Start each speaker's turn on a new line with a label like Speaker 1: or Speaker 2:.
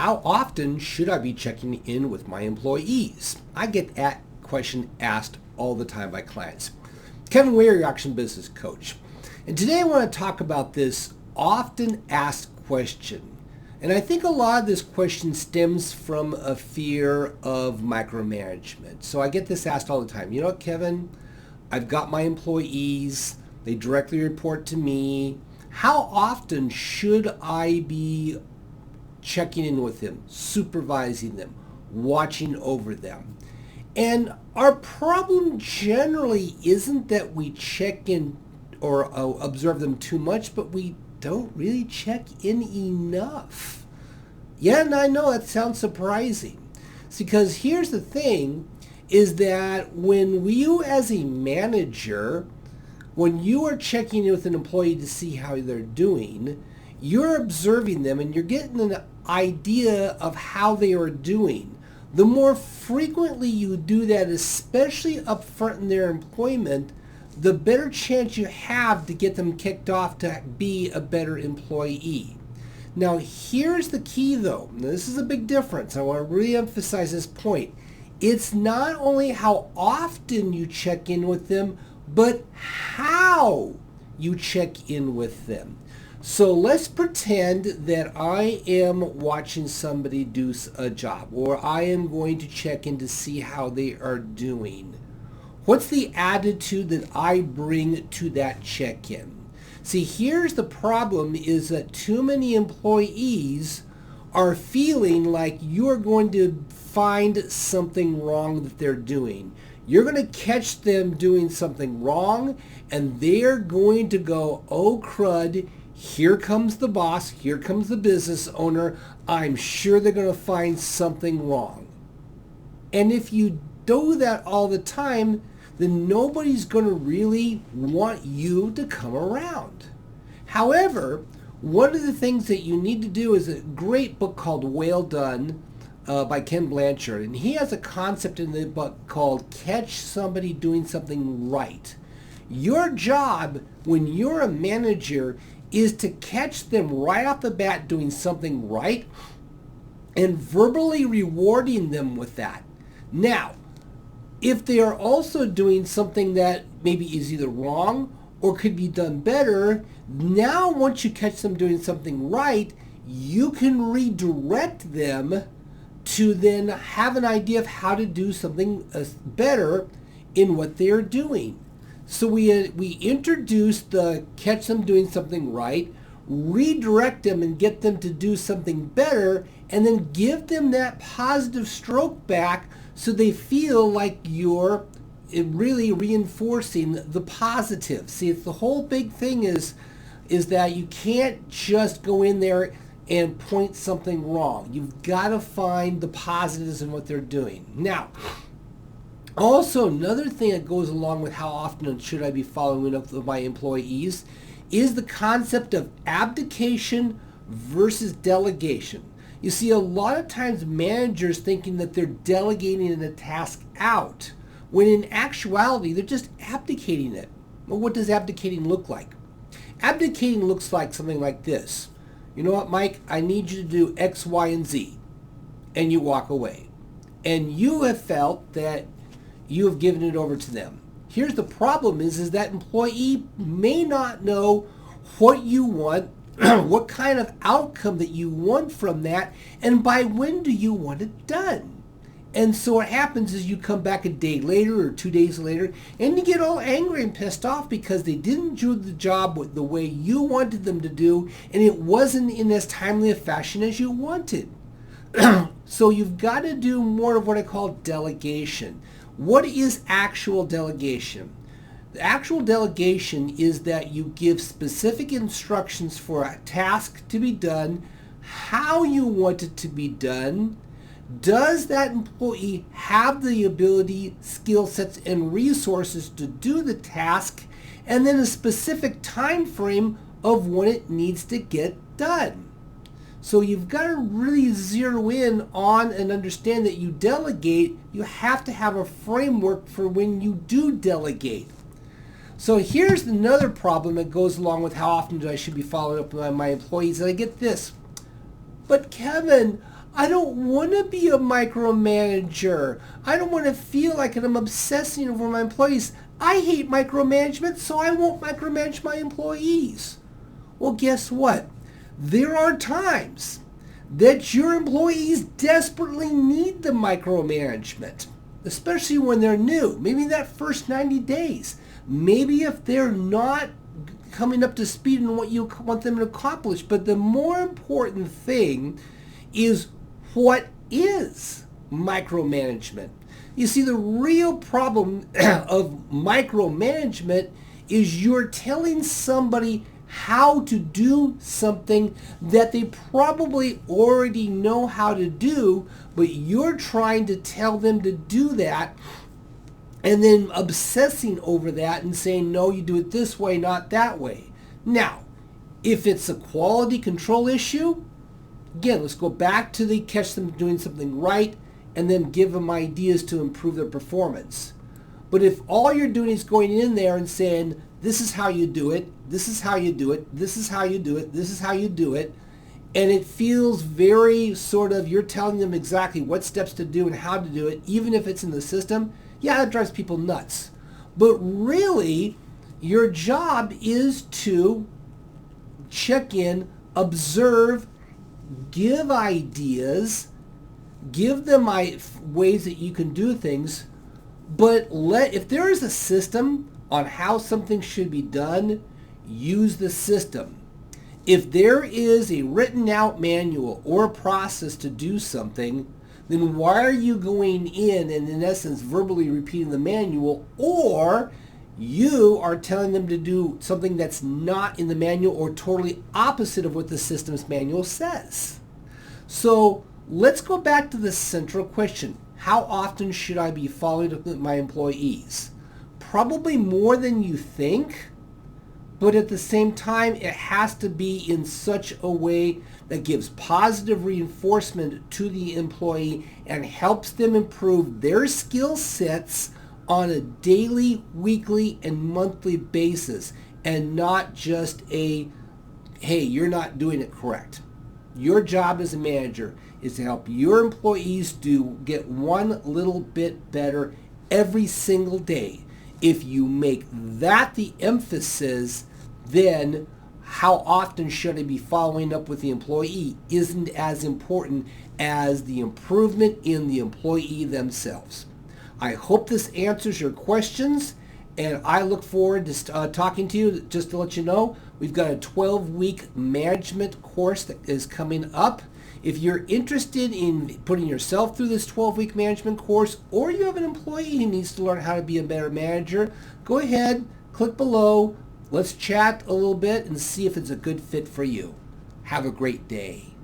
Speaker 1: How often should I be checking in with my employees? I get that question asked all the time by clients. Kevin Ware, your Action Business Coach. And today I want to talk about this often asked question. And I think a lot of this question stems from a fear of micromanagement. So I get this asked all the time. You know what, Kevin? I've got my employees. They directly report to me. How often should I be checking in with them, supervising them, watching over them? And our problem generally isn't that we check in or observe them too much, but we don't really check in enough. Yeah, and I know that sounds surprising. It's because here's the thing, is that when you as a manager, when you are checking in with an employee to see how they're doing, you're observing them and you're getting an idea of how they are doing. The more frequently you do that, especially up front in their employment, the better chance you have to get them kicked off to be a better employee. Now, here's the key though. Now, this is a big difference. I want to really emphasize this point. It's not only how often you check in with them, but how you check in with them. So let's pretend that I am watching somebody do a job, or I am going to check in to see how they are doing. What's the attitude that I bring to that check-in? See, here's the problem, is that too many employees are feeling like you're going to find something wrong that they're doing. You're going to catch them doing something wrong, and they're going to go, oh crud, here comes the boss, here comes the business owner, I'm sure they're going to find something wrong. And if you do that all the time, then nobody's going to really want you to come around. However, one of the things that you need to do is a great book called Whale Done by Ken Blanchard. And he has a concept in the book called Catch Somebody Doing Something Right. Your job when you're a manager is to catch them right off the bat doing something right and verbally rewarding them with that. Now, if they are also doing something that maybe is either wrong or could be done better, now once you catch them doing something right, you can redirect them to then have an idea of how to do something better in what they are doing. So we introduce the catch them doing something right, redirect them and get them to do something better, and then give them that positive stroke back so they feel like you're really reinforcing the positive. See, it's the whole big thing is that you can't just go in there and point something wrong. You've got to find the positives in what they're doing. Now, also, another thing that goes along with how often should I be following up with my employees is the concept of abdication versus delegation. You see, a lot of times managers thinking that they're delegating a task out, when in actuality, they're just abdicating it. Well, what does abdicating look like? Abdicating looks like something like this. You know what, Mike? I need you to do X, Y, and Z. And you walk away. And you have felt that you have given it over to them. Here's the problem is that employee may not know what you want, what kind of outcome that you want from that, and by when do you want it done. And so what happens is you come back a day later or 2 days later and you get all angry and pissed off because they didn't do the job the way you wanted them to do, and it wasn't in as timely a fashion as you wanted. So you've got to do more of what I call delegation. What is actual delegation? The actual delegation is that you give specific instructions for a task to be done, how you want it to be done. Does that employee have the ability, skill sets, and resources to do the task, and then a specific time frame of when it needs to get done? So you've got to really zero in on and understand that you delegate, you have to have a framework for when you do delegate. So here's another problem that goes along with how often I should be following up with my employees. And I get this, but Kevin, I don't want to be a micromanager. I don't want to feel like I'm obsessing over my employees. I hate micromanagement, so I won't micromanage my employees. Well, guess what? There are times that your employees desperately need the micromanagement, especially when they're new. Maybe that first 90 days. Maybe if they're not coming up to speed on what you want them to accomplish. But the more important thing is, what is micromanagement? You see, the real problem of micromanagement is you're telling somebody how to do something that they probably already know how to do, but you're trying to tell them to do that and then obsessing over that and saying, no, you do it this way, not that way. Now, if it's a quality control issue, again, let's go back to the catch them doing something right and then give them ideas to improve their performance. But if all you're doing is going in there and saying, this is how you do it, this is how you do it, this is how you do it, this is how you do it, and it feels very sort of, you're telling them exactly what steps to do and how to do it, even if it's in the system, yeah, that drives people nuts. But really, your job is to check in, observe, give ideas, give them ways that you can do things, but if there is a system on how something should be done, use the system. If there is a written out manual or a process to do something, then why are you going in and in essence verbally repeating the manual, or you are telling them to do something that's not in the manual or totally opposite of what the system's manual says? So let's go back to the central question. How often should I be following up with my employees? Probably more than you think, but at the same time, it has to be in such a way that gives positive reinforcement to the employee and helps them improve their skill sets on a daily, weekly, and monthly basis, and not just a, hey, you're not doing it correct. Your job as a manager is to help your employees get one little bit better every single day. If you make that the emphasis, then how often should I be following up with the employee isn't as important as the improvement in the employee themselves. I hope this answers your questions, and I look forward to talking to you. Just to let you know, we've got a 12-week management course that is coming up. If you're interested in putting yourself through this 12-week management course, or you have an employee who needs to learn how to be a better manager, go ahead, click below. Let's chat a little bit and see if it's a good fit for you. Have a great day.